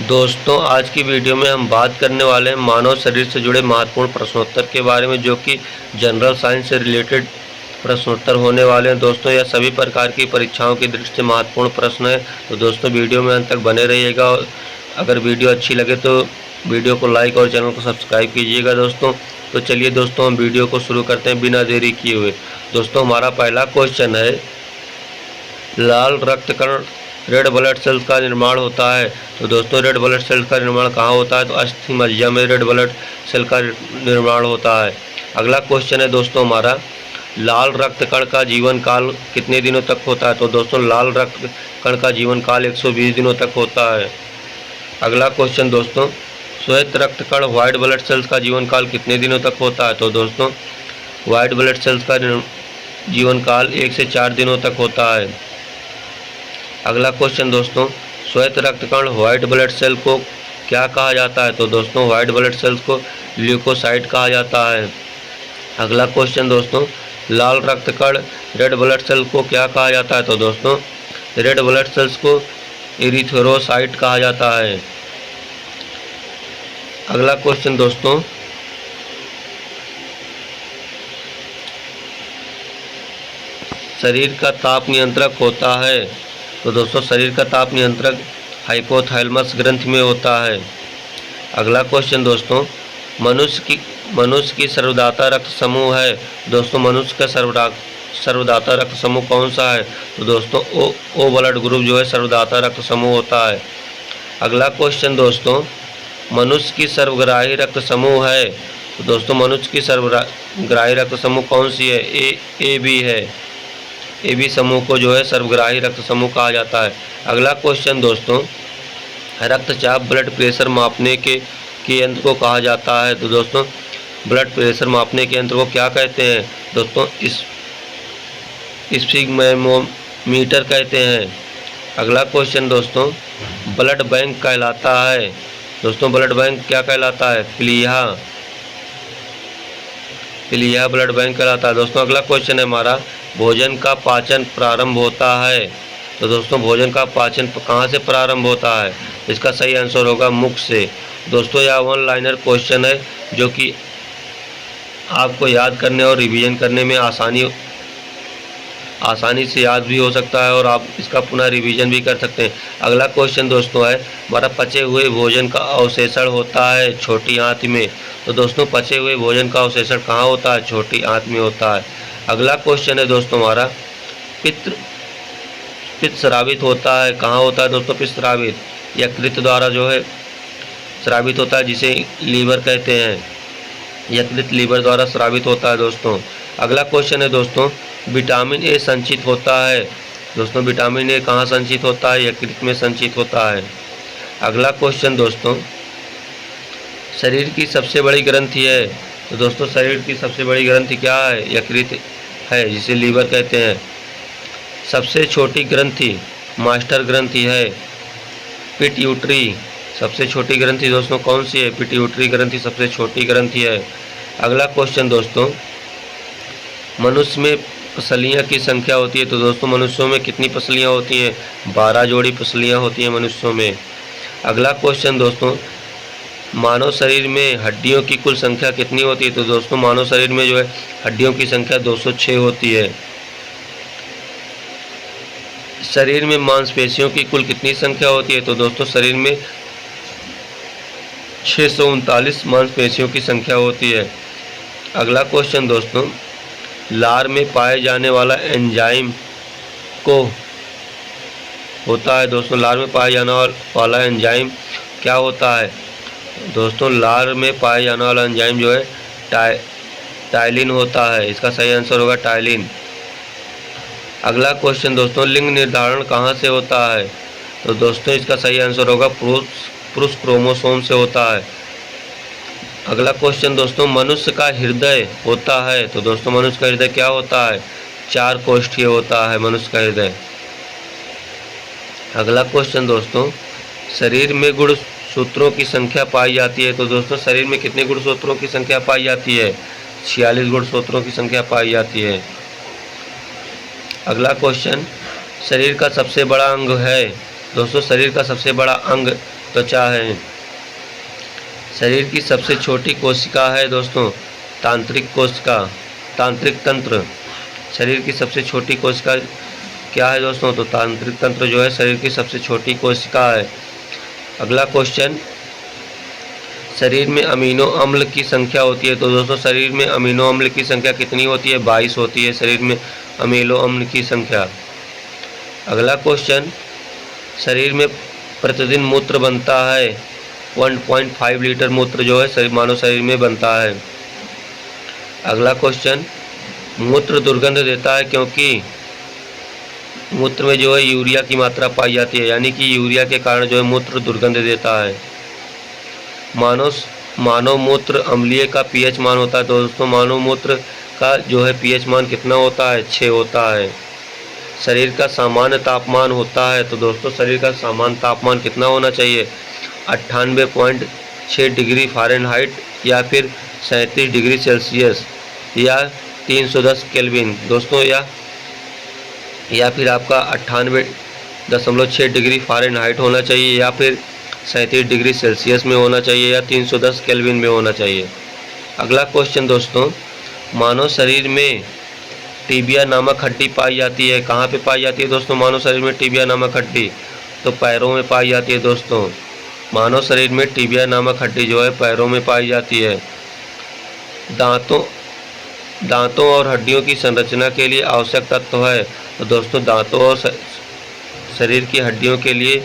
दोस्तों आज की वीडियो में हम बात करने वाले हैं मानव शरीर से जुड़े महत्वपूर्ण प्रश्नोत्तर के बारे में, जो कि जनरल साइंस से रिलेटेड प्रश्नोत्तर होने वाले हैं। दोस्तों यह सभी प्रकार की परीक्षाओं की दृष्टि से महत्वपूर्ण प्रश्न है, तो दोस्तों वीडियो में अंत तक बने रहिएगा। और अगर वीडियो अच्छी लगे तो वीडियो को लाइक और चैनल को सब्सक्राइब कीजिएगा। दोस्तों तो चलिए दोस्तों हम वीडियो को शुरू करते हैं बिना देरी किए हुए। दोस्तों हमारा पहला क्वेश्चन है, लाल रक्त कण रेड ब्लड सेल्स का निर्माण होता है। तो दोस्तों रेड ब्लड सेल्स का निर्माण कहाँ होता है? तो अस्थि मज्जा में रेड ब्लड सेल का निर्माण होता है। अगला क्वेश्चन है दोस्तों हमारा, लाल रक्त कण का जीवन काल कितने दिनों तक होता है? तो दोस्तों लाल रक्त कण का जीवन काल 120 दिनों तक होता है। अगला क्वेश्चन दोस्तों, श्वेत रक्त कण व्हाइट ब्लड सेल्स का जीवन काल कितने दिनों तक होता है? तो दोस्तों व्हाइट ब्लड सेल्स का जीवन काल 1 से 4 दिनों तक होता है। अगला क्वेश्चन दोस्तों, श्वेत रक्त कण व्हाइट ब्लड सेल को क्या कहा जाता है? तो दोस्तों व्हाइट ब्लड सेल्स को ल्यूकोसाइट कहा जाता है। अगला क्वेश्चन दोस्तों, लाल रक्त कण रेड ब्लड सेल को क्या कहा जाता है? तो दोस्तों रेड ब्लड सेल्स को एरिथ्रोसाइट कहा जाता है। अगला क्वेश्चन दोस्तों, शरीर का ताप नियंत्रक होता है। तो दोस्तों शरीर का ताप नियंत्रक हाइपोथैलेमस ग्रंथि में होता है। अगला क्वेश्चन दोस्तों, मनुष्य की सर्वदाता रक्त समूह है। दोस्तों मनुष्य का सर्वदाता रक्त समूह कौन सा है? तो दोस्तों ओ ब्लड ग्रुप जो है सर्वदाता रक्त समूह होता है। अगला क्वेश्चन दोस्तों, मनुष्य की सर्वग्राही रक्त समूह है। तो दोस्तों मनुष्य की सर्वग्राही रक्त समूह कौन सी है? ए बी है। ए बी समूह को जो है सर्वग्राही रक्त समूह कहा जाता है। अगला क्वेश्चन दोस्तों, रक्तचाप ब्लड प्रेशर मापने के यंत्र को कहा जाता है। तो दोस्तों ब्लड प्रेशर मापने के यंत्र को क्या कहते हैं? दोस्तों स्फिग्मोमीटर कहते हैं। अगला क्वेश्चन दोस्तों, ब्लड बैंक कहलाता है। दोस्तों ब्लड बैंक क्या कहलाता है? प्लीहा ब्लड बैंक कहलाता है। दोस्तों अगला क्वेश्चन है हमारा, भोजन का पाचन प्रारंभ होता है। तो दोस्तों भोजन का पाचन कहाँ से प्रारंभ होता है? इसका सही आंसर होगा मुख से। दोस्तों यह वन लाइनर क्वेश्चन है, जो कि आपको याद करने और रिवीजन करने में आसानी से याद भी हो सकता है, और आप इसका पुनः रिवीजन भी कर सकते हैं। अगला क्वेश्चन दोस्तों है हमारा, पचे हुए भोजन का अवशेषण होता है छोटी आंत में। तो दोस्तों पचे हुए भोजन का अवशेषण कहाँ होता है? छोटी आंत में होता है। अगला क्वेश्चन है दोस्तों हमारा, पित्त स्रावित होता है कहाँ होता है? दोस्तों पित्त स्रावित यकृत द्वारा जो है स्रावित होता है, जिसे लीवर कहते हैं। यकृत लीवर द्वारा स्रावित होता है दोस्तों। अगला क्वेश्चन है दोस्तों, विटामिन ए संचित होता है। दोस्तों विटामिन ए कहाँ संचित होता है? यकृत में संचित होता है। अगला क्वेश्चन दोस्तों, शरीर की सबसे बड़ी ग्रंथि है। तो दोस्तों शरीर की सबसे बड़ी ग्रंथि क्या है? यकृत है, जिसे लीवर कहते हैं। सबसे छोटी ग्रंथि मास्टर ग्रंथि है। पिट्यूटरी सबसे छोटी ग्रंथि दोस्तों कौन सी है? पिट्यूटरी ग्रंथि सबसे छोटी ग्रंथि है। अगला क्वेश्चन दोस्तों, मनुष्य में पसलियाँ की संख्या होती है। तो दोस्तों मनुष्यों में कितनी पसलियाँ होती हैं? 12 जोड़ी पसलियाँ होती हैं मनुष्यों में। अगला क्वेश्चन दोस्तों, मानव शरीर में हड्डियों की कुल संख्या कितनी होती है? तो दोस्तों मानव शरीर में जो है हड्डियों की संख्या 206 होती है। शरीर में मांसपेशियों की कुल कितनी संख्या होती है? तो दोस्तों शरीर में 639 मांसपेशियों की संख्या होती है। अगला क्वेश्चन दोस्तों, लार में पाए जाने वाला एंजाइम को होता है। दोस्तों लार में पाए जाने वाला एंजाइम क्या होता है? दोस्तों लार में पाए जाने वाला एंजाइम जो है टाइलिन होता है। इसका सही आंसर होगा टाइलिन। अगला क्वेश्चन दोस्तों, लिंग निर्धारण कहाँ से होता है? तो दोस्तों इसका सही आंसर होगा पुरुष क्रोमोसोम से होता है। अगला क्वेश्चन दोस्तों, मनुष्य का हृदय होता है। तो दोस्तों मनुष्य का हृदय क्या होता है? 4 कोष्ठीय होता है मनुष्य का हृदय। अगला क्वेश्चन दोस्तों, शरीर में गुणसूत्रों की संख्या पाई जाती है। तो दोस्तों शरीर में कितने गुणसूत्रों की संख्या पाई जाती है? 46 गुणसूत्रों की संख्या पाई जाती है। अगला क्वेश्चन, शरीर का सबसे बड़ा अंग है। दोस्तों शरीर का सबसे बड़ा अंग त्वचा है। शरीर की सबसे छोटी कोशिका है दोस्तों तांत्रिक कोशिका, तांत्रिक तंत्र। शरीर की सबसे छोटी कोशिका क्या है दोस्तों? तो तांत्रिक तंत्र जो है शरीर की सबसे छोटी कोशिका है। अगला क्वेश्चन, शरीर में अमीनो अम्ल की संख्या होती है। तो दोस्तों शरीर में अमीनो अम्ल की संख्या कितनी होती है? 22 होती है शरीर में अमीनो अम्ल की संख्या। अगला क्वेश्चन, शरीर में प्रतिदिन मूत्र बनता है 1.5 लीटर मूत्र जो है मानव शरीर में बनता है। अगला क्वेश्चन, मूत्र दुर्गंध देता है क्योंकि मूत्र में जो है यूरिया की मात्रा पाई जाती है, यानी कि यूरिया के कारण जो है मूत्र दुर्गंध देता है। मानव मूत्र अम्लीय का पीएच मान होता है। तो दोस्तों मानव मूत्र का जो है पीएच मान कितना होता है? 6 होता है। शरीर का सामान्य तापमान होता है। तो दोस्तों शरीर का सामान्य तापमान कितना होना चाहिए? 98.6 डिग्री फ़ारेनहाइट या फिर 37 डिग्री सेल्सियस या 310 केल्विन दोस्तों, या फिर आपका 98.6 डिग्री फ़ारेनहाइट होना चाहिए या फिर 37 डिग्री सेल्सियस में होना चाहिए या 310 केल्विन में होना चाहिए। अगला क्वेश्चन दोस्तों, मानव शरीर में टिबिया नामक हड्डी पाई जाती है। कहाँ पे पाई जाती है दोस्तों मानव शरीर में टिबिया नामक हड्डी? तो पैरों में पाई जाती है दोस्तों। मानव शरीर में टिबिया नामक हड्डी जो है पैरों में पाई जाती है। दांतों और हड्डियों की संरचना के लिए आवश्यक तत्व है। तो दोस्तों दांतों और शरीर की हड्डियों के लिए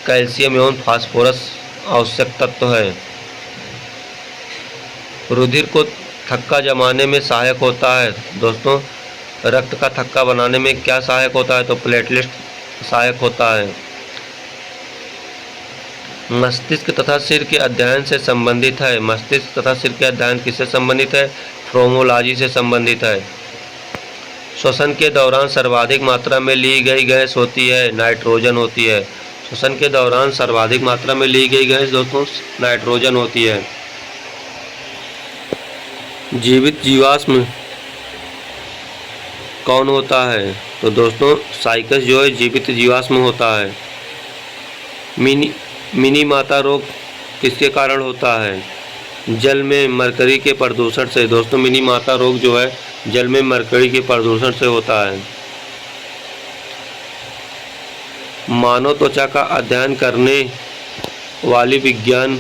कैल्शियम एवं फास्फोरस आवश्यक तत्व है। रुधिर को थक्का जमाने में सहायक होता है। दोस्तों रक्त का थक्का बनाने में क्या सहायक होता है? तो प्लेटलेट सहायक होता है। मस्तिष्क तथा सिर के अध्ययन से संबंधित है। मस्तिष्क तथा सिर के अध्ययन किससे संबंधित है? फ्रोमोलॉजी से संबंधित है। श्वसन के दौरान सर्वाधिक मात्रा में ली गई गैस होती है नाइट्रोजन होती है। श्वसन के दौरान सर्वाधिक मात्रा में ली गई गैस दोस्तों नाइट्रोजन होती है। जीवित जीवाश्म कौन होता है? तो दोस्तों साइकस जो है जीवित जीवाश्म होता है। मिनी माता रोग किसके कारण होता है? जल में मरकरी के प्रदूषण से। दोस्तों मिनी माता रोग जो है जल में मरकरी के प्रदूषण से होता है। मानव त्वचा का अध्ययन करने वाली विज्ञान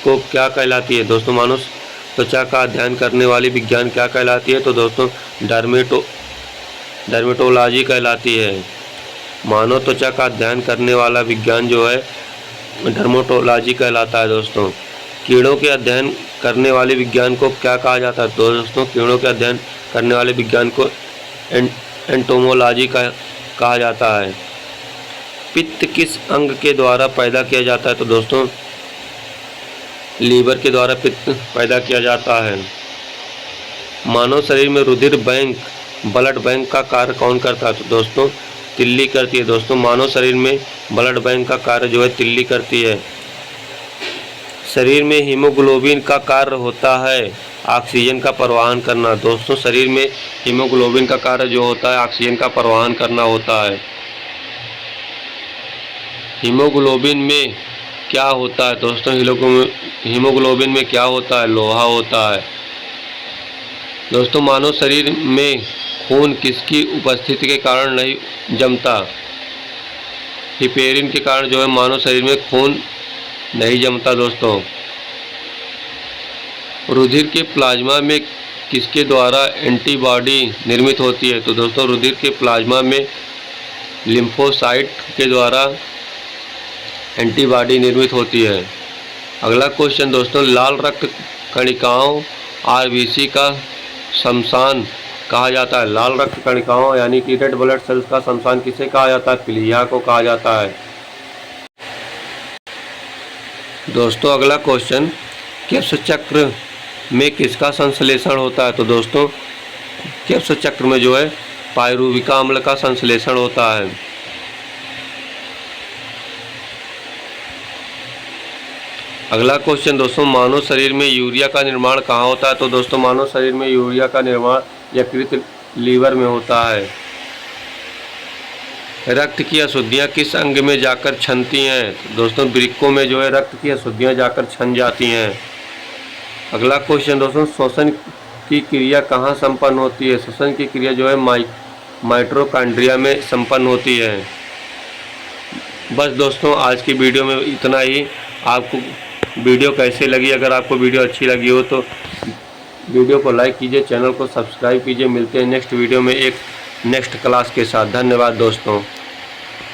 को क्या कहलाती है? दोस्तों मानव त्वचा का अध्ययन करने वाली विज्ञान क्या कहलाती है? तो दोस्तों डर्मेटोलॉजी कहलाती है। मानव त्वचा का अध्ययन करने वाला विज्ञान जो है डर्मेटोलॉजी कहलाता है। दोस्तों कीड़ों के अध्ययन करने वाले विज्ञान को क्या कहा जाता है? तो दोस्तों कीड़ों के अध्ययन करने वाले विज्ञान को एंटोमोलॉजी कहा जाता है। पित्त किस अंग के द्वारा पैदा किया जाता है? तो दोस्तों लीवर के द्वारा पित्त पैदा किया जाता है। मानव शरीर में रुधिर बैंक ब्लड बैंक का कार्य कौन करता है? तो दोस्तों तिल्ली करती है। दोस्तों मानव शरीर में ब्लड बैंक का कार्य जो है तिल्ली करती है। शरीर में हीमोग्लोबिन का कार्य होता है ऑक्सीजन का परिवहन करना। दोस्तों शरीर में हीमोग्लोबिन का कार्य जो होता है ऑक्सीजन का परिवहन करना होता है। हीमोग्लोबिन में क्या होता है? दोस्तों हीमोग्लोबिन में क्या होता है? लोहा होता है। दोस्तों मानव शरीर में खून किसकी उपस्थिति के कारण नहीं जमता? हिपेरिन के कारण जो है मानव शरीर में खून नहीं जमता। दोस्तों रुधिर के प्लाज्मा में किसके द्वारा एंटीबॉडी निर्मित होती है? तो दोस्तों रुधिर के प्लाज्मा में लिम्फोसाइट के द्वारा एंटीबॉडी निर्मित होती है। अगला क्वेश्चन दोस्तों, लाल रक्त कणिकाओं आरबीसी का शमशान कहा जाता है। लाल रक्त कणिकाओं यानी कि रेड ब्लड सेल्स का शमशान किसे कहा जाता है? प्लीहा को कहा जाता है। दोस्तों अगला क्वेश्चन, क्रेब्स चक्र में किसका संश्लेषण होता है? तो दोस्तों क्रेब्स चक्र में जो है पायरुविक अम्ल का संश्लेषण होता है। अगला क्वेश्चन दोस्तों, मानव शरीर में यूरिया का निर्माण कहाँ होता है? तो दोस्तों मानव शरीर में यूरिया का निर्माण यकृत लीवर में होता है। रक्त की अशुद्धियाँ किस अंग में जाकर छनती हैं? तो दोस्तों वृक्कों में जो है रक्त की अशुद्धियाँ जाकर छन जाती हैं। अगला क्वेश्चन दोस्तों, श्वसन की क्रिया कहाँ संपन्न होती है? श्वसन की क्रिया जो है माइटोकॉन्ड्रिया में संपन्न होती है। बस दोस्तों आज की वीडियो में इतना ही। आपको वीडियो कैसे लगी? अगर आपको वीडियो अच्छी लगी हो तो वीडियो को लाइक कीजिए, चैनल को सब्सक्राइब कीजिए। मिलते हैं नेक्स्ट वीडियो में एक नेक्स्ट क्लास के साथ। धन्यवाद दोस्तों।